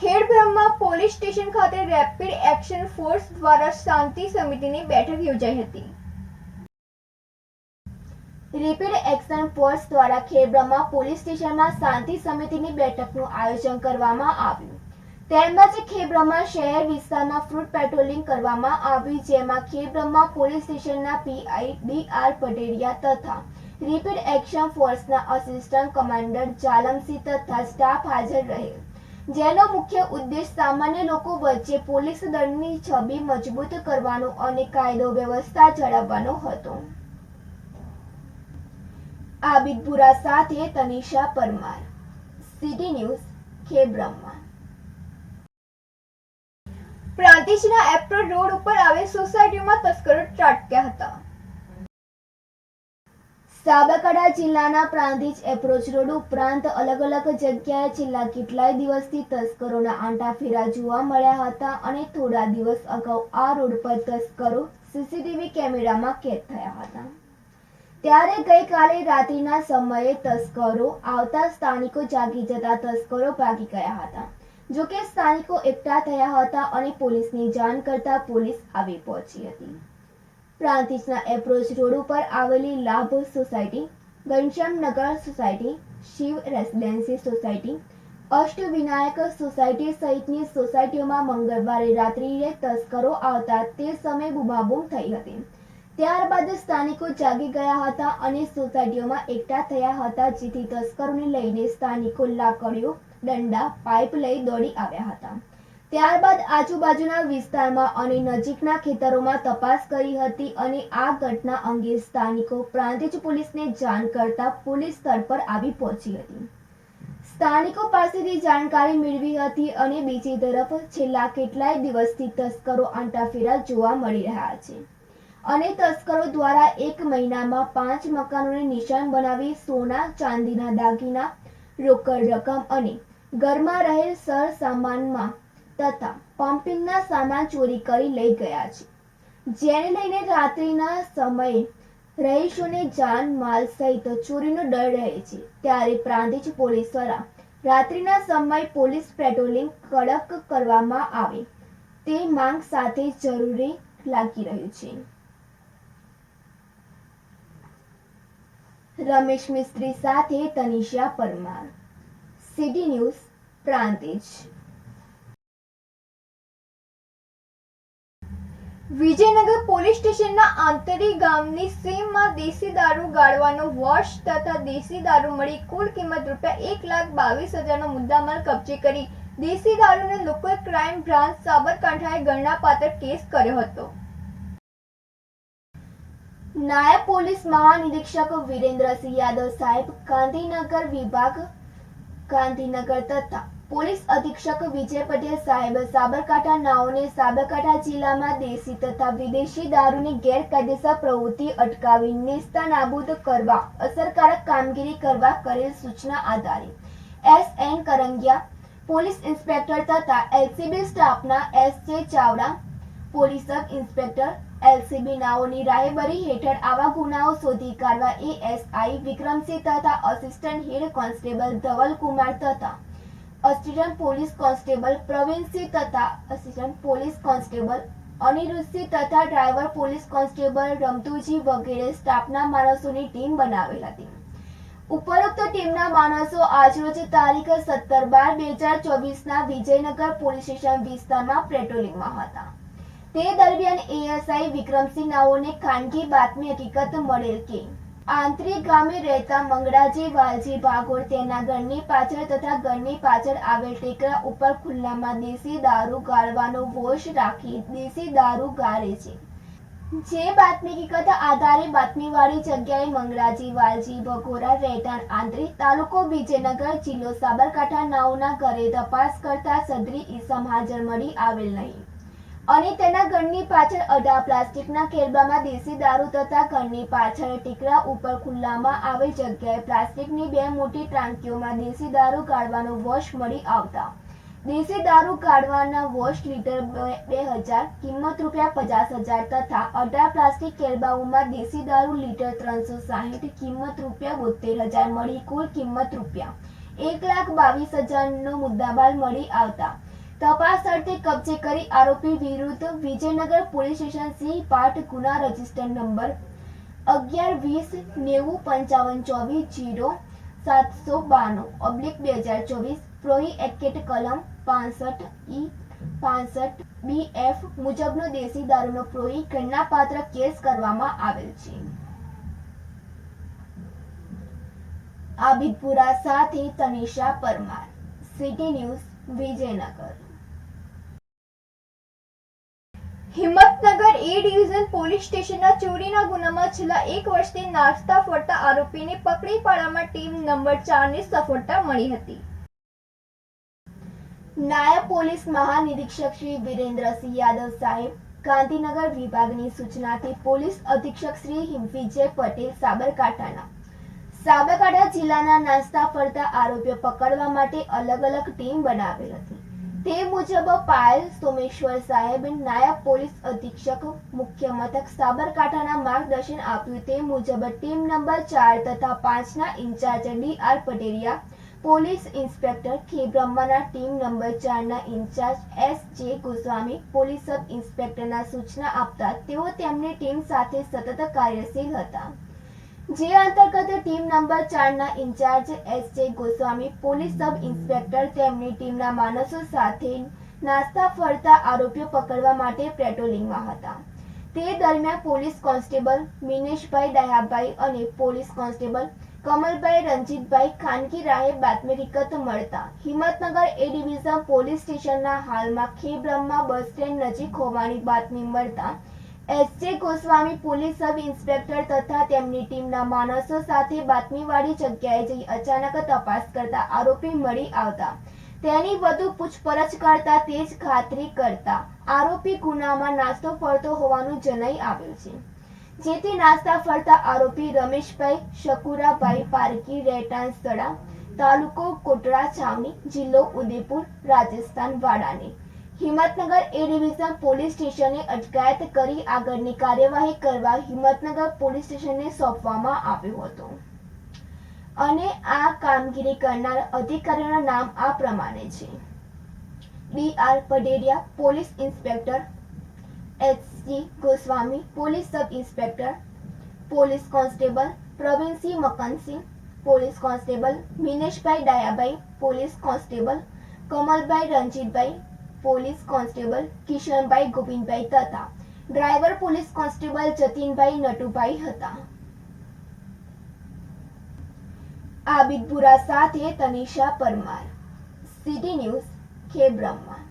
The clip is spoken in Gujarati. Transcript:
ખેડબ્રહ્મા પોલીસ સ્ટેશન ખાતે રેપિડ એક્શન ફોર્સ દ્વારા શાંતિ સમિતિની બેઠક યોજાઈ હતી. રેપિડ એક્શન ફોર્સ દ્વારા ખેડબ્રહ્મા પોલીસ સ્ટેશનમાં શાંતિ સમિતિની બેઠકનું આયોજન કરવામાં આવ્યું. તેમજ ખેડબ્રહ્મા શહેર વિસ્તારમાં ફ્રૂટ પેટ્રોલિંગ કરવામાં આવ્યું, જેમાં ખેડબ્રહ્મા પોલીસ સ્ટેશનના પીઆઈ ડી.આર. પટેરિયા તથા રેપિડ એક્શન ફોર્સના આસિસ્ટન્ટ કમાન્ડર જાલમસિંહ તથા સ્ટાફ હાજર રહેલ, જેનો મુખ્ય ઉદ્દેશ સામાન્ય લોકો વચ્ચે પોલીસ દળની છબી મજબૂત કરવાનો અને કાયદો વ્યવસ્થા જાળવવાનો હતો. આબિદપુરા સાથે તનિષા પરમાર, સિટી ન્યૂઝ, ખેડબ્રહ્મા. પ્રાંતિજના એપ્રોચ રોડ ઉપર આવેલ સોસાયટીમાં તસ્કરો ત્રાટક્યા હતા. સાબરકાંઠા જિલ્લાના પ્રાંતિજ એપ્રોચ રોડ ઉપરાંત અલગ અલગ જગ્યાએ છેલ્લા કેટલાય દિવસથી તસ્કરોના આંટાફેરા જોવા મળ્યા હતા અને થોડા દિવસ અગાઉ આ રોડ પર તસ્કરો સીસીટીવી કેમેરામાં કેદ થયા હતા. ત્યારે ગઈકાલે રાત્રિના સમયે તસ્કરો આવતા સ્થાનિકો જાગી જતા તસ્કરો ભાગી ગયા હતા. જોકે સ્થાનિકો એકઠા થયા હતા અને પોલીસને જાણ કરતા પોલીસ આવી પહોંચી હતી. પ્રાંતિજના એપ્રોચ રોડ ઉપર આવેલી Labh society, Ghanshyamnagar society, Shiv residency society, Ashtavinayak society સહિતની સોસાયટીઓમાં મંગળવારે રાત્રિએ તસ્કરો આવતા તે સમયે બૂમાબૂમ થઈ હતી. ત્યારબાદ સ્થાનિકો જાગી ગયા હતા અને સોસાયટીઓમાં એકઠા થયા હતા, જેથી તસ્કરોને લઈને સ્થાનિકો લાકડીઓ, દંડા, પાઇપ લઈ દોડી આવ્યા હતા. ત્યારબાદ આજુબાજુના વિસ્તારમાં અને નજીકના ખેતરોમાં તપાસ કરી હતી અને આ ઘટના અંગે સ્થાનિકો પ્રાંતિજ પોલીસને જાણ કરતા પોલીસ સ્થળ પર આવી પહોંચી હતી. સ્થાનિકો પાસેથી જાણકારી મેળવી હતી અને બીજી તરફ છેલ્લા કેટલાય દિવસથી તસ્કરો આંટાફેરા જોવા મળી રહ્યા છે અને તસ્કરો દ્વારા એક મહિનામાં 5 મકાનોને નિશાન બનાવી સોના, ચાંદીના દાગીના, રોકડ રકમ અને ઘરમાં રહેલ સર સામાનમાં તથા પમ્પિંગના સામાન ચોરી કરી લઈ ગયા છે, જેને લઈને રાત્રિના સમયે રહીશોને જાન માલ સહિત ચોરીનો ડર રહે છે. ત્યારે પ્રાંતિજ પોલીસ દ્વારા રાત્રિના સમયે પોલીસ પેટ્રોલિંગ કડક કરવામાં આવે તે માંગ સાથે જરૂરી લાગી રહ્યું છે. રમેશ મિસ્ત્રી સાથે Tanisha Parmar, city news, Prantij. Vijaynagar police સ્ટેશનના આંતરી ગામની સીમમાં દેશી દારૂ ગાળવાનો વોશ તથા દેશી દારૂ મળી કુલ કિંમત ₹1,22,000નો મુદ્દામાલ કબજે કરી દેશી દારૂને લોકલ ક્રાઇમ બ્રાન્ચ સાબરકાંઠાએ ગણનાપાત્ર કેસ કર્યો હતો. નાયબ પોલીસ મહાનિરીક્ષક વિરેન્દ્રસિંહ યાદવ સાહેબ, ગાંધીનગર વિભાગ, ગાંધીનગર તથા પોલીસ અધિક્ષક વિજય પટેલ સાહેબ, સાબરકાંઠા નાઓને સાબરકાંઠા જિલ્લામાં દેશી તથા વિદેશી દારૂની ગેરકાયદેસર પ્રવૃત્તિ અટકાવી નેસ્તનાબૂદ કરવા અસરકારક કામગીરી કરવા કરેલ સૂચના આધારે S.N. કરંગિયા, પોલીસ ઇન્સ્પેક્ટર તથા LCB સ્ટાફના S.J. Chavda, police sub inspector LCB નાઓની રાહેબરી હેઠળ આવા ગુનાઓ શોધી કાઢવા ASI વિક્રમસિંહ તથા આસિસ્ટન્ટ હેડ કોન્સ્ટેબલ ધવલકુમાર તથા અસિસ્ટન્ટ પોલીસ કોન્સ્ટેબલ પ્રવીણસિંહ તથા અસિસ્ટન્ટ પોલીસ કોન્સ્ટેબલ અનિરુદ્ધસિંહ તથા ડ્રાઈવર પોલીસ કોન્સ્ટેબલ રમતુજી વગેરે સ્ટાફના માણસોની ટીમ બનાવેલ હતી. ઉપરોક્ત ટીમના માણસો આજરોજ તારીખ 17/12/2024ના વિજયનગર પોલીસ સ્ટેશન વિસ્તારમાં પેટ્રોલિંગમાં હતા. તે દરમિયાન ASI વિક્રમસિંહ નાઓને ખાનગી બાતમી હકીકત મળેલ કે આંતરી ગામે રહેતા મંગળાજી વાલજી ભાગોળ તેના ઘરની પાછળ તથા ઘરની પાછળ આવેલ ટેકરા ઉપર ખુલ્લામાં દેશી દારૂ ગાળવાનો વોશ રાખી દેશી દારૂ ગાળે છે. જે બાતમી હકીકત આધારે બાતમીવાળી જગ્યાએ મંગળાજી વાલજી ભગોરા રહેઠાણ આંતરી, તાલુકો વિજયનગર, જિલ્લો સાબરકાંઠા નાઓના ઘરે તપાસ કરતા સદરી ઈસમ હાજર મળી આવેલ નહીં અને તેના ઘરની પાછળ 18 પ્લાસ્ટિકના કેરબામાં દેશી દારૂ તથા ઘરની પાછળ ટેકરા ઉપર ખુલ્લામાં આવેલ જગ્યાએ પ્લાસ્ટિકની 2 મોટી ટાંકીઓમાં દેશી દારૂ ગાળવાનો વોશ મળી આવતા દેશી દારૂ ગાળવાના વોશ લીટર 2000, કિંમત ₹50,000 તથા 18 પ્લાસ્ટિક કેરબાઓમાં દેશી દારૂ લીટર 360, કિંમત ₹72,000 મળી કુલ કિંમત ₹1,22,000નો મુદ્દામાલ મળી આવતા તપાસ અર્થે કબજે કરી આરોપી વિરુદ્ધ વિજયનગર પોલીસ સ્ટેશન સી પાઠ ગુના રજિસ્ટર નંબર 11-20-55-0-792/2024 પ્રોહી એક્ટ કલમ 65 E 65 BF મુજબનો દેશી દારૂનો પ્રોહી ગણનાપાત્ર કેસ કરવામાં આવેલ છે. આબિદપુરા સાથે Tanisha Parmar, city news, Vijaynagar. Himmatnagar A division police સ્ટેશનના ચોરીના ગુનામાં છેલ્લા 1 વર્ષથી નાસ્તા ફરતા આરોપીને પકડી પાડવામાં ટીમ નંબર 4ની સફળતા મળી હતી. નાયબ પોલીસ મહાનિરીક્ષક શ્રી વિરેન્દ્રસિંહ યાદવ સાહેબ, ગાંધીનગર વિભાગની સૂચનાથી પોલીસ અધિક્ષક શ્રી વિજય પટેલ સાબરકાંઠા જિલ્લાના નાસ્તા ફરતા આરોપીઓ પકડવા માટે અલગ અલગ ટીમ બનાવેલ હતી. તે મુજબ પાયલ સોમેશ્વર સાહેબ, નાયબ પોલીસ અધિક્ષક મુખ્ય મથક સાબરકાંઠાના માર્ગદર્શન આપ્યું. તે મુજબ ટીમ નંબર 4 તથા 5ના incharge DR Pateria, police inspector ખેબ્રહ્માના ટીમ નંબર 4ના incharge SJ Goswami, police sub ઇન્સ્પેક્ટરના સૂચના આપતા તેઓ તેમની ટીમ સાથે સતત કાર્યશીલ હતા. જે અંતર્ગત ટીમ નંબર 4ના incharge SJ Goswami, police sub inspector તેમની ટીમના માણસો સાથે નાસ્તા ફરતા આરોપીઓ પકડવા માટે પેટ્રોલિંગમાં હતા. તે દરમિયાન પોલીસ કોન્સ્ટેબલ મિનેશભાઈ દયાભાઈ અને પોલીસ કોન્સ્ટેબલ કમલભાઈ રણજીતભાઈ ખાનગી રાહે બાતમી હકીકત મળતા હિંમતનગર એ ડિવિઝન પોલીસ સ્ટેશનના હાલમાં ખેબ્રહ્મા બસ સ્ટેન્ડ નજીક હોવાની બાતમી મળતા SJ Goswami police sub inspector તથા તેમની ટીમના માણસો સાથે બાતમીવાળી જગ્યાએ જઈ અચાનક તપાસ કરતા આરોપી મળી આવતા તેની વધુ પૂછપરછ કરતા તે જ ખાતરી કરતા આરોપી ગુનામાં નાસ્તો ફરતો હોવાનું જણાઈ આવ્યું છે. જેથી નાસ્તા ફરતા આરોપી રમેશભાઈ શકુરાભાઈ પારકી, રહેઠાણ સડા, તાલુકો કોટડા છાવણી, જિલ્લો ઉદયપુર, રાજસ્થાન વાળાને હિંમતનગર એ ડિવિઝન પોલીસ સ્ટેશને અટકાયત કરી આગળની કાર્યવાહી કરવા હિંમતનગર પોલીસ સ્ટેશનને સોંપવામાં આવ્યું હતું. અને આ કામગીરી કરનાર અધિકારીઓના નામ આ પ્રમાણે છે: DR Pateria, police inspector; SG Goswami, police sub inspector; police constable Pravinsinh Makansinh, police constable Mineshbhai Dayabhai, police constable Kamalbhai Ranjitbhai, police constable Kishanbhai Govindbhai તથા driver police constable Jatinbhai Natubhai હતા. આબિદપુરા સાથે તનિષા પરમાર, સિટી ન્યૂઝ, ખેબ્રહ્મા.